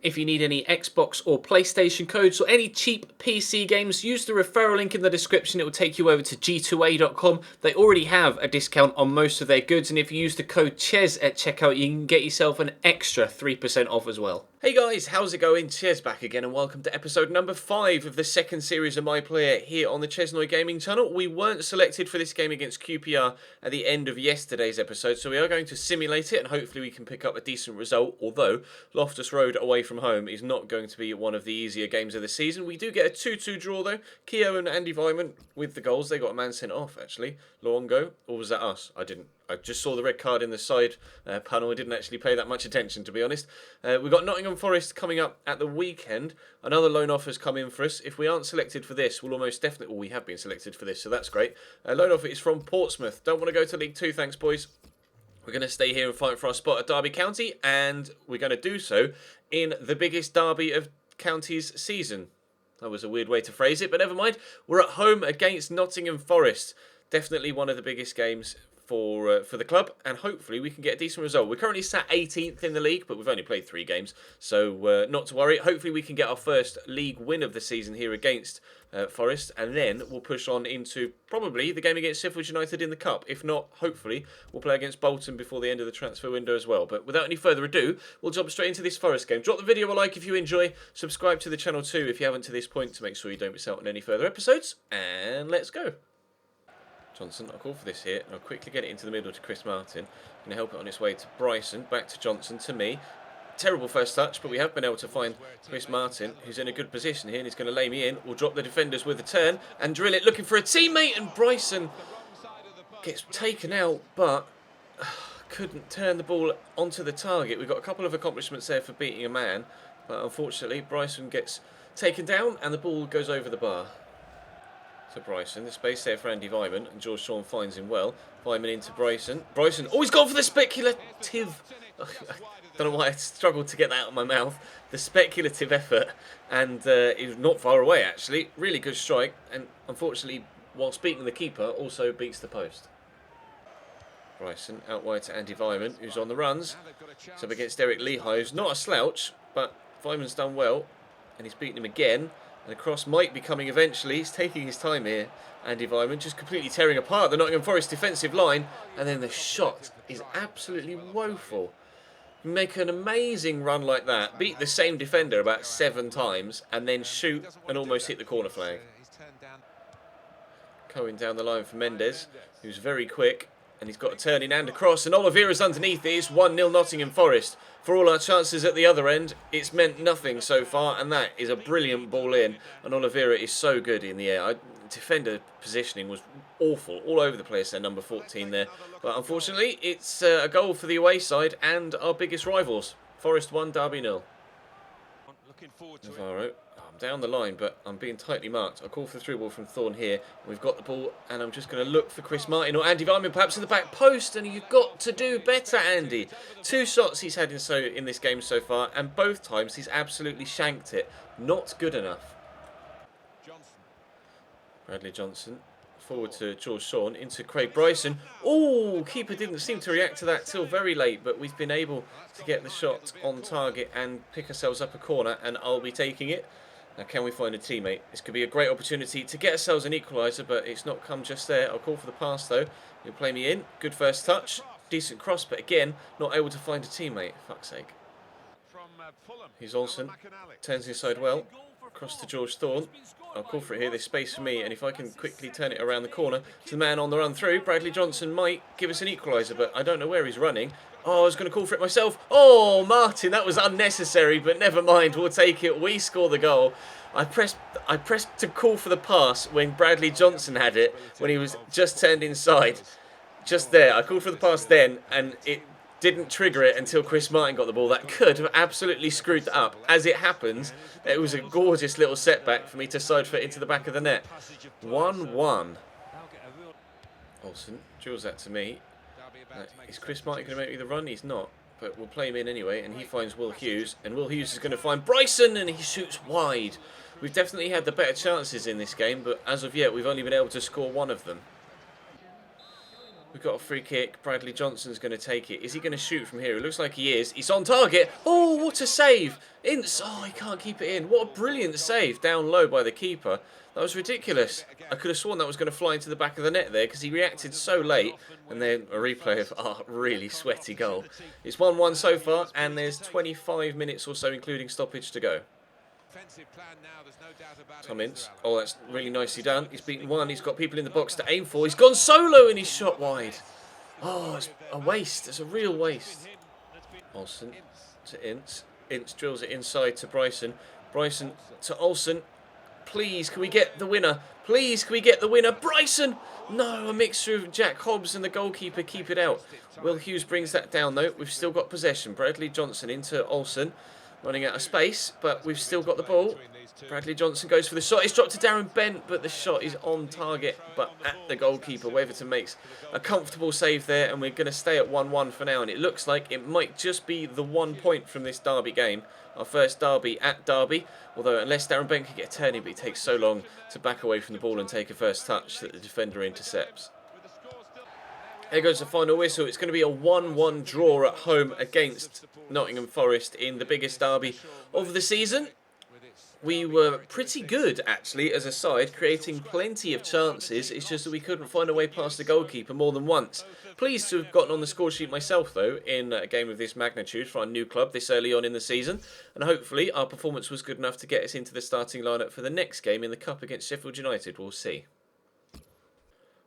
If you need any Xbox or PlayStation codes or any cheap PC games, use the referral link in the description. It will take you over to g2a.com. They already have a discount on most of their goods, and if you use the code CHES at checkout, you can get yourself an extra 3% off as well. Hey guys, how's it going? Ches back again, and welcome to episode number 5 of the second series of My Player here on the Chesnoid Gaming channel. We weren't selected for this game against QPR at the end of yesterday's episode, so we are going to simulate it and hopefully we can pick up a decent result, although Loftus Road away from home is not going to be one of the easier games of the season. We do get a 2-2 draw though. Keogh and Andy Vyman with the goals. They got a man sent off actually. Luongo, or was that us? I didn't. I just saw the red card in the side panel. I didn't actually pay that much attention, to be honest. We've got Nottingham Forest coming up at the weekend. Another loan offer has come in for us. If we aren't selected for this, we'll almost definitely... Well, we have been selected for this, so that's great. Loan offer is from Portsmouth. Don't want to go to League 2, thanks, boys. We're going to stay here and fight for our spot at Derby County, and we're going to do so in the biggest derby of County's season. That was a weird way to phrase it, but never mind. We're at home against Nottingham Forest. Definitely one of the biggest games for the club, and hopefully we can get a decent result. We're currently sat 18th in the league, but we've only played 3 games, so not to worry. Hopefully we can get our first league win of the season here against Forest, and then we'll push on into probably the game against Sheffield United in the Cup. If not, hopefully we'll play against Bolton before the end of the transfer window as well. But without any further ado, we'll jump straight into this Forest game. Drop the video a like if you enjoy, subscribe to the channel too if you haven't to this point to make sure you don't miss out on any further episodes, and let's go. Johnson, I'll call for this here, and I'll quickly get it into the middle to Chris Martin. Going to help it on its way to Bryson, back to Johnson, to me. Terrible first touch, but we have been able to find Chris Martin, who's in a good position here, and he's going to lay me in. We'll drop the defenders with a turn, and drill it, looking for a teammate, and Bryson gets taken out, but couldn't turn the ball onto the target. We've got a couple of accomplishments there for beating a man, but unfortunately, Bryson gets taken down, and the ball goes over the bar. To Bryson, the space there for Andy Vyman, and George Shawn finds him well. Vyman into Bryson. Bryson, oh, he's gone for the speculative. I don't know why I struggled to get that out of my mouth. The speculative effort, and he was not far away actually. Really good strike, and unfortunately, whilst beating the keeper, also beats the post. Bryson out wide to Andy Vyman, who's on the runs. It's up against Eric Lehigh, who's not a slouch, but Vyman's done well, and he's beaten him again. And the cross might be coming eventually. He's taking his time here. Andy Vyman just completely tearing apart the Nottingham Forest defensive line. And then the shot is absolutely woeful. You make an amazing run like that, beat the same defender about 7 times, and then shoot and almost hit the corner flag. Going down the line for Mendes, who's very quick. And he's got a turn in and a cross, and Oliveira's underneath it. It's 1-0 Nottingham Forest. For all our chances at the other end, it's meant nothing so far, and that is a brilliant ball in. And Oliveira is so good in the air. Defender positioning was awful, all over the place there, number 14 there. But unfortunately, it's a goal for the away side and our biggest rivals. Forest 1, Derby 0. Navarro. I'm down the line, but I'm being tightly marked. I'll call for the through ball from Thorn here. We've got the ball, and I'm just going to look for Chris Martin or Andy Vyman, perhaps in the back post. And you've got to do better, Andy. 2 shots he's had in this game so far, and both times he's absolutely shanked it. Not good enough. Bradley Johnson. Forward to George Shawn, into Craig Bryson. Oh, keeper didn't seem to react to that till very late, but we've been able to get the shot on target and pick ourselves up a corner, and I'll be taking it. Now, can we find a teammate? This could be a great opportunity to get ourselves an equaliser, but it's not come just there. I'll call for the pass, though. He'll play me in. Good first touch. Decent cross, but again, not able to find a teammate. Fuck's sake. Here's Olsen. Turns inside well. Across to George Thorn. I'll call for it here. There's space for me, and if I can quickly turn it around the corner to the man on the run through, Bradley Johnson might give us an equaliser, but I don't know where he's running. Oh, I was going to call for it myself. Oh, Martin, that was unnecessary, but never mind. We'll take it. We score the goal. I pressed to call for the pass when Bradley Johnson had it, when he was just turned inside. Just there. I called for the pass then, and it didn't trigger it until Chris Martin got the ball. That could have absolutely screwed that up. As it happens, it was a gorgeous little setback for me to side foot into the back of the net. 1-1. Olsen drills that to me. Is Chris Martin going to make me the run? He's not. But we'll play him in anyway, and he finds Will Hughes. And Will Hughes is going to find Bryson, and he shoots wide. We've definitely had the better chances in this game, but as of yet, we've only been able to score 1 of them. We've got a free kick. Bradley Johnson's going to take it. Is he going to shoot from here? It looks like he is. He's on target. Oh, what a save. Ince. Oh, he can't keep it in. What a brilliant save down low by the keeper. That was ridiculous. I could have sworn that was going to fly into the back of the net there because he reacted so late. And then a replay of a really sweaty goal. It's 1-1 so far, and there's 25 minutes or so, including stoppage, to go. Tom Ince. Oh, that's really nicely done. He's beaten one. He's got people in the box to aim for. He's gone solo and he's shot wide. Oh, it's a waste. It's a real waste. Olsen to Ince. Ince drills it inside to Bryson. Bryson to Olsen. Please, can we get the winner? Please, can we get the winner? Bryson! No, a mixture of Jack Hobbs and the goalkeeper keep it out. Will Hughes brings that down, though. We've still got possession. Bradley Johnson into Olsen. Running out of space, but we've still got the ball. Bradley Johnson goes for the shot. It's dropped to Darren Bent, but the shot is on target, but at the goalkeeper. Waverton makes a comfortable save there, and we're going to stay at 1-1 for now. And it looks like it might just be the 1 point from this Derby game. Our first Derby at Derby. Although, unless Darren Bent can get a turning, but he takes so long to back away from the ball and take a first touch that the defender intercepts. There goes the final whistle. It's going to be a 1-1 draw at home against Nottingham Forest in the biggest derby of the season. We were pretty good, actually, as a side, creating plenty of chances. It's just that we couldn't find a way past the goalkeeper more than once. Pleased to have gotten on the score sheet myself, though, in a game of this magnitude for our new club this early on in the season. And hopefully our performance was good enough to get us into the starting lineup for the next game in the Cup against Sheffield United. We'll see.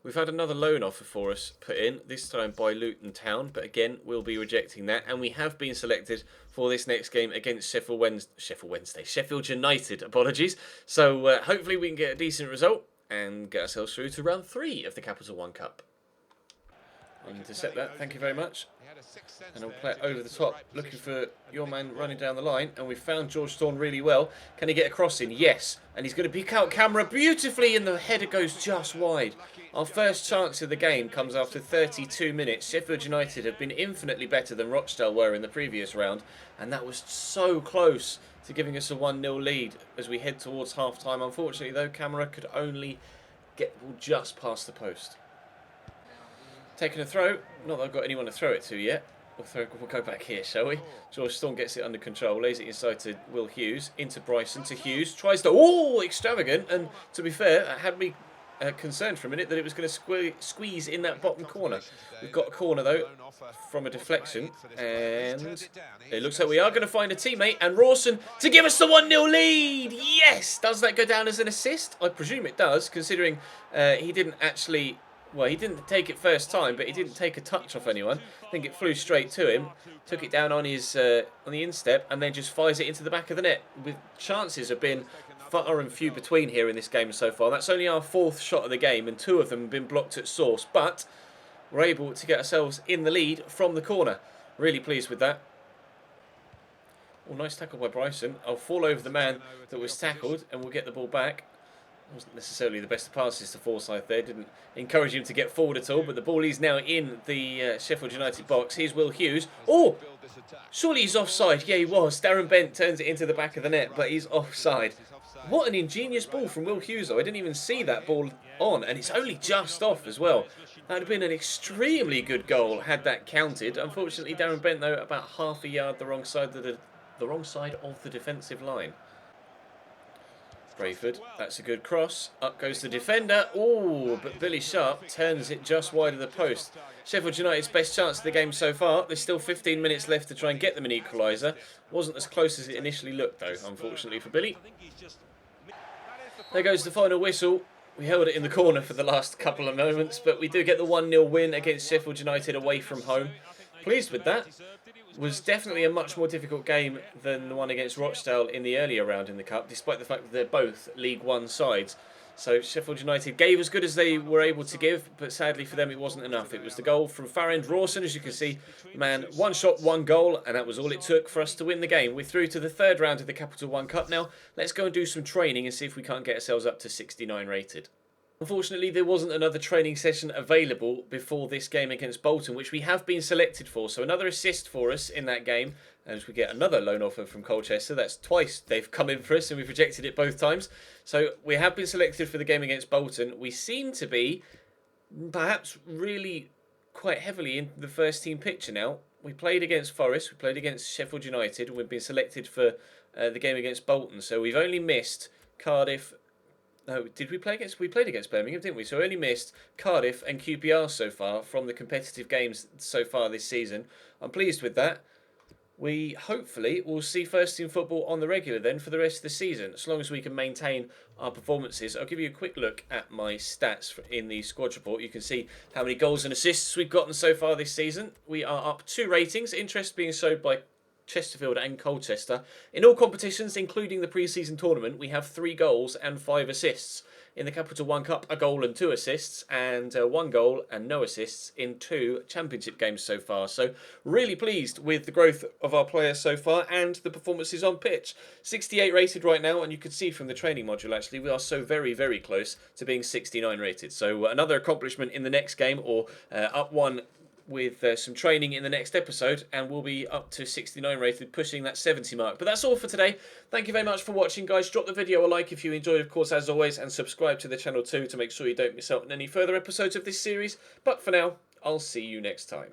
We've had another loan offer for us put in, this time by Luton Town, but again, we'll be rejecting that. And we have been selected for this next game against Sheffield United, apologies. So hopefully we can get a decent result and get ourselves through to round 3 of the Capital One Cup. I'll intercept that, thank you very much. And I'll play it over the top, looking for your man running down the line. And we've found George Thorne really well. Can he get a cross in? Yes. And he's going to pick out camera beautifully, and the header goes just wide. Our first chance of the game comes after 32 minutes. Sheffield United have been infinitely better than Rochdale were in the previous round. And that was so close to giving us a 1-0 lead as we head towards half-time. Unfortunately, though, camera could only get the ball just past the post. Taking a throw. Not that I've got anyone to throw it to yet. We'll go back here, shall we? George Thorne gets it under control. Lays it inside to Will Hughes. Into Bryson to Hughes. Tries to... Oh, extravagant. And to be fair, that had me concerned for a minute that it was going to squeeze in that bottom corner. We've got a corner, though, from a deflection. And it looks like we are going to find a teammate. And Rawson to give us the 1-0 lead. Yes! Does that go down as an assist? I presume it does, considering he didn't actually... Well, he didn't take it first time, but he didn't take a touch off anyone. I think it flew straight to him, took it down on his on the instep, and then just fires it into the back of the net. With chances have been far and few between here in this game so far. That's only our 4th shot of the game, and 2 of them have been blocked at source. But we're able to get ourselves in the lead from the corner. Really pleased with that. Oh, nice tackle by Bryson. I'll fall over the man that was tackled, and we'll get the ball back. Wasn't necessarily the best of passes to Forsyth there. Didn't encourage him to get forward at all. But the ball is now in the Sheffield United box. Here's Will Hughes. Oh! Surely he's offside. Yeah, he was. Darren Bent turns it into the back of the net, but he's offside. What an ingenious ball from Will Hughes, though. I didn't even see that ball on, and it's only just off as well. That would have been an extremely good goal had that counted. Unfortunately, Darren Bent, though, about half a yard the wrong side of the defensive line. Brayford, that's a good cross. Up goes the defender. Oh, but Billy Sharp turns it just wide of the post. Sheffield United's best chance of the game so far. There's still 15 minutes left to try and get them an equaliser. Wasn't as close as it initially looked, though, unfortunately for Billy. There goes the final whistle. We held it in the corner for the last couple of moments, but we do get the 1-0 win against Sheffield United away from home. Pleased with that. Was definitely a much more difficult game than the one against Rochdale in the earlier round in the Cup, despite the fact that they're both League One sides. So Sheffield United gave as good as they were able to give, but sadly for them it wasn't enough. It was the goal from Farrend Rawson, as you can see. Man, 1 shot, 1 goal, and that was all it took for us to win the game. We're through to the 3rd round of the Capital One Cup now. Let's go and do some training and see if we can't get ourselves up to 69 rated. Unfortunately, there wasn't another training session available before this game against Bolton, which we have been selected for. So another assist for us in that game, as we get another loan offer from Colchester. That's twice they've come in for us, and we've rejected it both times. So we have been selected for the game against Bolton. We seem to be perhaps really quite heavily into the first team picture now. We played against Forest, we played against Sheffield United, and we've been selected for the game against Bolton. So we've only missed Cardiff. No, did we play against? We played against Birmingham, didn't we? So we only missed Cardiff and QPR so far from the competitive games so far this season. I'm pleased with that. We hopefully will see first team football on the regular then for the rest of the season, as long as we can maintain our performances. I'll give you a quick look at my stats in the squad report. You can see how many goals and assists we've gotten so far this season. We are up 2 ratings, interest being showed by Chesterfield and Colchester. In all competitions, including the pre-season tournament, we have 3 goals and 5 assists. In the Capital One Cup, a goal and 2 assists, and 1 goal and no assists in 2 championship games so far. So really pleased with the growth of our players so far and the performances on pitch. 68 rated right now, and you can see from the training module actually we are so very, very close to being 69 rated. So another accomplishment in the next game, or up 1 with some training in the next episode, and we'll be up to 69 rated, pushing that 70 mark. But that's all for today. Thank you very much for watching, guys. Drop the video a like if you enjoyed, of course, as always, and subscribe to the channel too to make sure you don't miss out on any further episodes of this series. But for now, I'll see you next time.